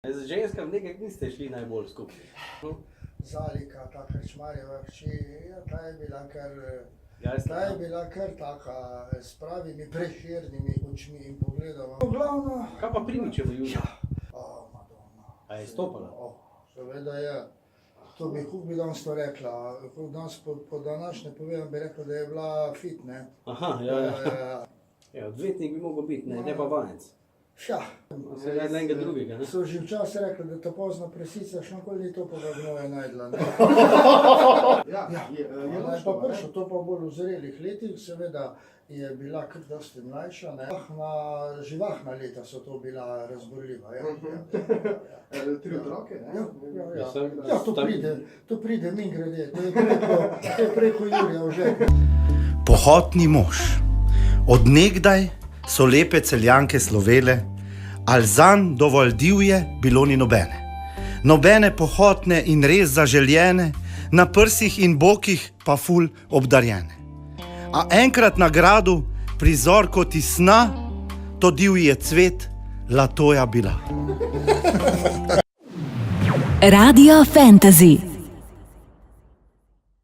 Z ženskam nekaj niste šli najbolj skupaj. Zalika, ta Krčmarjeva hči, ja, ta je bila kar taka s pravimi preširnimi očmi in pogledom. Glavno... Kaj pa Primičevo Julija? Madonna. A je stopala? Seveda je. To bi Hubi danes to rekla. Danes po današnje povem bi rekel, da je bila fit, ne? Aha, ja. Odvetnik bi mogel biti, ne pa vanec. Ja. Se je enega drugega, ne? So že včasih rekli, da to pozno presica še nikoli ni topoga gnoja najdla, ne? Je pa prišlo, to pa bolj v zrelih letih, seveda je bila kar dosti mlajša, ne? Živahna leta so to bila razborljiva, ja. 3 otroke, ne? Ja, to pride mimogrede, to je preko Jurija že. Pohotni mož. Od nekdaj so lepe Celjanke slovele, ali zanj dovolj divje bilo ni nobene. Nobene pohotne in res zaželjene, na prsih in bokih pa ful obdarjene. A enkrat na gradu, prizor kot iz sna, to divji je cvet, Latoja bila. Radio Fantasy.